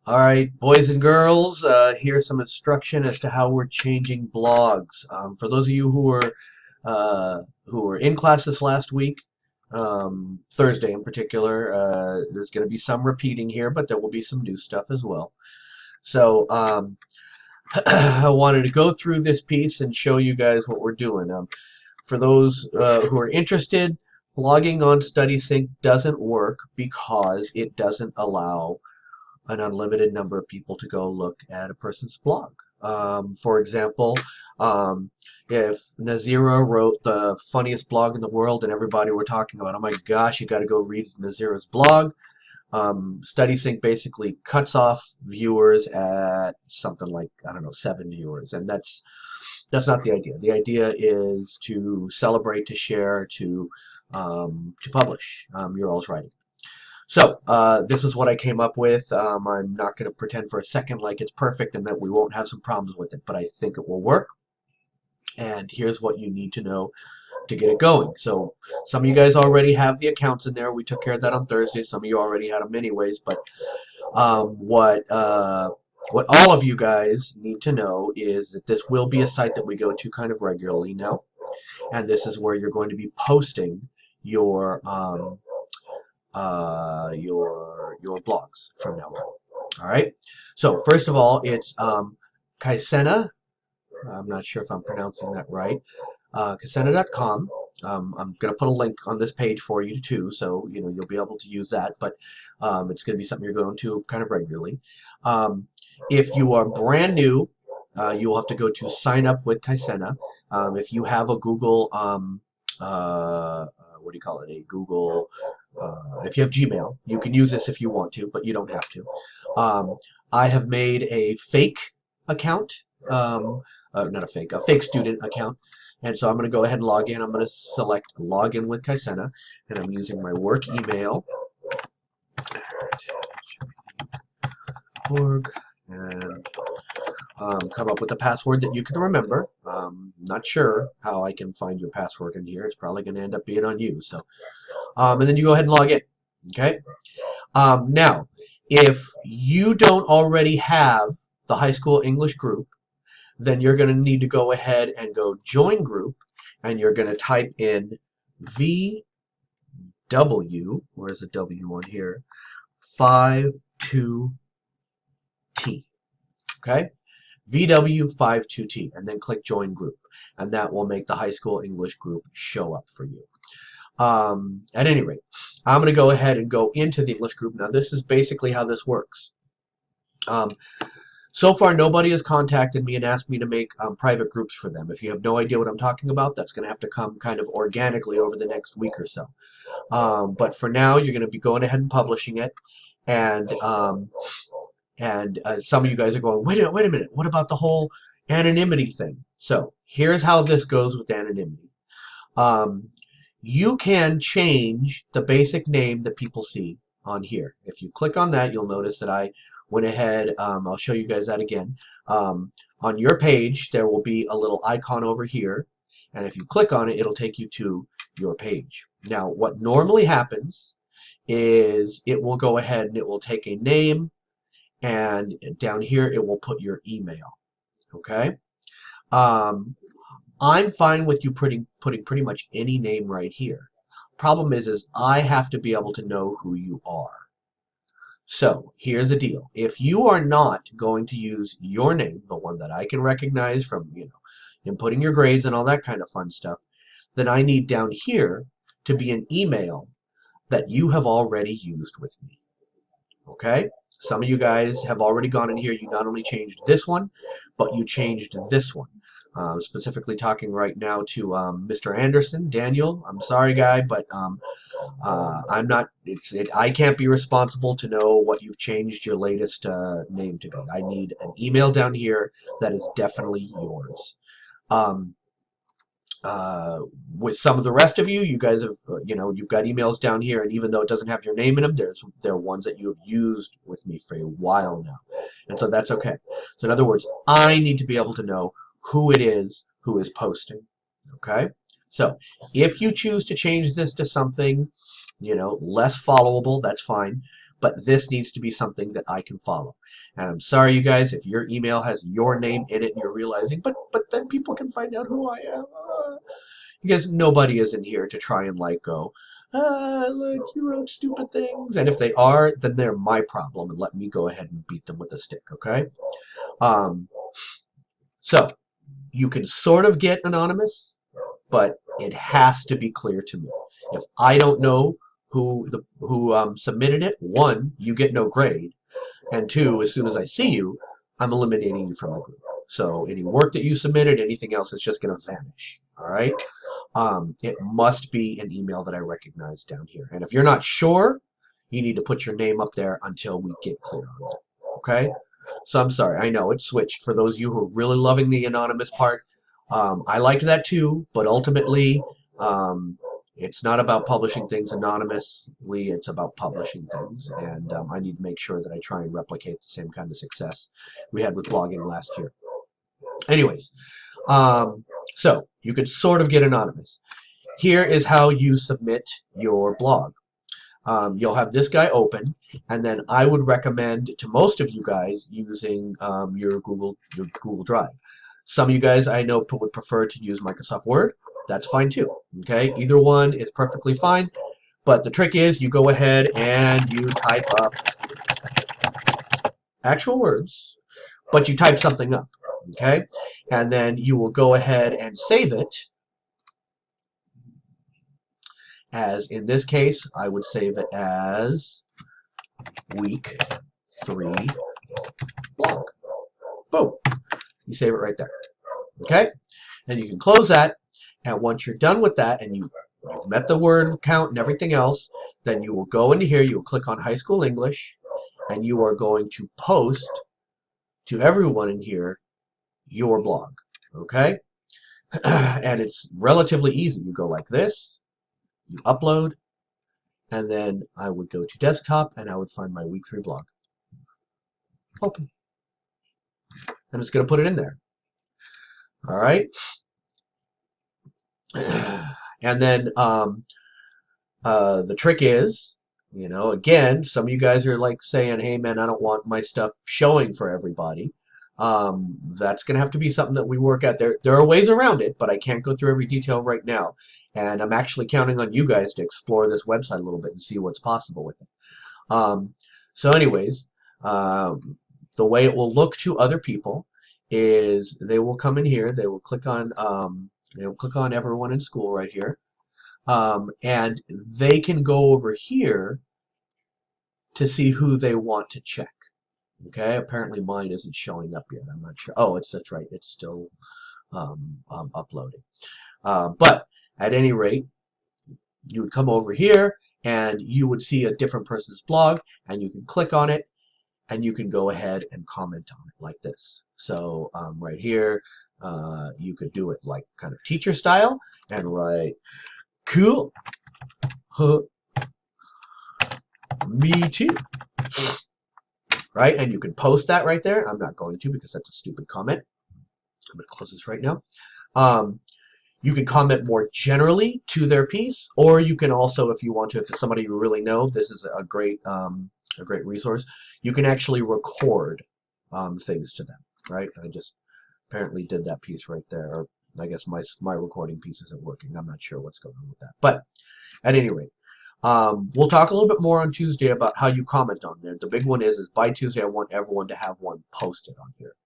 All right, boys and girls, here's some instruction as to how we're changing blogs. For those of you who were in class this last week, Thursday in particular, there's going to be some repeating here, but there will be some new stuff as well. So I wanted to go through this piece and show you guys what we're doing. For those who are interested, blogging on StudySync doesn't work because it doesn't allow an unlimited number of people to go look at a person's blog. For example, um, if Nazira wrote the funniest blog in the world and everybody were talking about, oh my gosh, you got to go read Nazira's blog, StudySync basically cuts off viewers at something like, I don't know, 7 viewers, and that's not the idea. The idea is to celebrate, to share, to publish your all's writing. So this is what I came up with. I'm not going to pretend for a second like it's perfect and that we won't have some problems with it, but I think it will work. And here's what you need to know to get it going. So some of you guys already have the accounts in there. We took care of that on Thursday. Some of you already had them anyways. But what all of you guys need to know is that this will be a site that we go to kind of regularly now, and this is where you're going to be posting your your blogs from now on. All right. So first of all, it's Kaizena. I'm not sure if I'm pronouncing that right. Kaizena.com. I'm going to put a link on this page for you too, so you'll be able to use that. But it's going to be something you're going to kind of regularly. If you are brand new, you will have to go to sign up with Kaizena. If you have a Google, what do you call it? A Google. If you have Gmail, you can use this if you want to, but you don't have to. I have made a fake account, not a fake student account. And so I'm going to go ahead and log in. I'm going to select login with Kaizena, and I'm using my work email. Org, and come up with a password that you can remember. Not sure how I can find your password in here. It's probably going to end up being on you. So, and then you go ahead and log in. Okay. Now, if you don't already have the high school English group, then you're going to need to go ahead and go join group, and you're going to type in VW, where's the W on here, 52T, okay? VW52T, and then click join group, and that will make the high school English group show up for you. At any rate, I'm going to go ahead and go into the English group. Now, this is basically how this works. So far, nobody has contacted me and asked me to make private groups for them. If you have no idea what I'm talking about, that's going to have to come kind of organically over the next week or so. But for now, you're going to be going ahead and publishing it. And some of you guys are going, wait a minute, what about the whole anonymity thing? So here's how this goes with anonymity. You can change the basic name that people see on here. If you click on that, you'll notice that I went ahead, I'll show you guys that again. On your page, there will be a little icon over here, and if you click on it, it'll take you to your page. Now, what normally happens is it will go ahead and it will take a name, and down here it will put your email. Okay? I'm fine with you putting pretty much any name right here. Problem is I have to be able to know who you are. So here's the deal. If you are not going to use your name, the one that I can recognize from, inputting your grades and all that kind of fun stuff, then I need down here to be an email that you have already used with me. Okay? Some of you guys have already gone in here. You not only changed this one, but you changed this one. Specifically talking right now to Mr. Anderson, Daniel. I'm sorry, guy, but I'm not. I can't be responsible to know what you've changed your latest name to be. I need an email down here that is definitely yours. With some of the rest of you, you guys have, you've got emails down here, and even though it doesn't have your name in them, there are ones that you have used with me for a while now, and so that's okay. So in other words, I need to be able to know who it is who is posting. Okay, so if you choose to change this to something, less followable, that's fine. but this needs to be something that I can follow. And I'm sorry, you guys, if your email has your name in it and you're realizing, but then people can find out who I am. Because nobody is in here to try and like go, look, you wrote stupid things. And if they are, then they're my problem, and let me go ahead and beat them with a stick, okay? Um, so you can sort of get anonymous, but it has to be clear to me. If I don't know who submitted it, one, you get no grade, and two, as soon as I see you, I'm eliminating you from the group. So any work that you submitted, anything else, is just going to vanish. All right. It must be an email that I recognize down here. And if you're not sure, you need to put your name up there until we get clear on it. Okay? So I'm sorry. I know it switched. For those of you who are really loving the anonymous part, I liked that too, but ultimately, it's not about publishing things anonymously. It's about publishing things. And I need to make sure that I try and replicate the same kind of success we had with blogging last year. Anyways, so you could sort of get anonymous. Here is how you submit your blog. You'll have this guy open, and then I would recommend to most of you guys using your Google Drive. Some of you guys I know would prefer to use Microsoft Word. That's fine too. Okay, either one is perfectly fine. But the trick is you go ahead and you type up actual words, but you type something up. Okay, and then you will go ahead and save it. As in this case, I would save it as week 3 blog. Boom. You save it right there. Okay? And you can close that. And once you're done with that and you've met the word count and everything else, then you will go into here, you will click on High School English, and you are going to post to everyone in here your blog. Okay? And it's relatively easy. You go like this, you upload, and then I would go to desktop and I would find my week 3 blog. Open. And it's going to put it in there. All right. And then the trick is, you know, again, some of you guys are like saying, hey, man, I don't want my stuff showing for everybody. That's going to have to be something that we work out. There are ways around it, but I can't go through every detail right now. And I'm actually counting on you guys to explore this website a little bit and see what's possible with it. So anyways, the way it will look to other people is they will come in here, they will click on everyone in school right here, and they can go over here to see who they want to check. Okay, apparently mine isn't showing up yet. I'm not sure. Oh, that's right. It's still uploading. But at any rate, you would come over here and you would see a different person's blog, and you can click on it, and you can go ahead and comment on it like this. So right here, you could do it like kind of teacher style and write, cool, huh, me too. Right? And you can post that right there. I'm not going to because that's a stupid comment. I'm going to close this right now. You can comment more generally to their piece, or you can also, if you want to, if it's somebody you really know, this is a great resource. You can actually record things to them, right? I just apparently did that piece right there. Or I guess my recording piece isn't working. I'm not sure what's going on with that. But at any rate, we'll talk a little bit more on Tuesday about how you comment on there. The big one is by Tuesday, I want everyone to have one posted on here.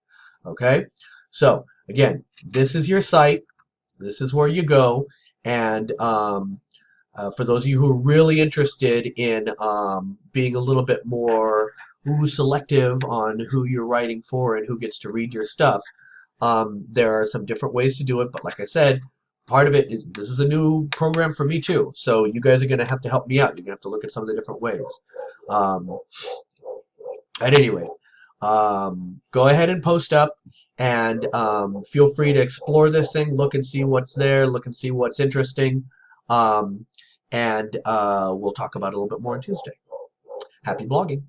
Okay? So, again, this is your site. This is where you go. And for those of you who are really interested in being a little bit more selective on who you're writing for and who gets to read your stuff, there are some different ways to do it. But like I said, part of it is this is a new program for me too. So you guys are going to have to help me out. You're going to have to look at some of the different ways. At any rate, go ahead and post up. And feel free to explore this thing, look and see what's there, look and see what's interesting. And we'll talk about it a little bit more on Tuesday. Happy blogging.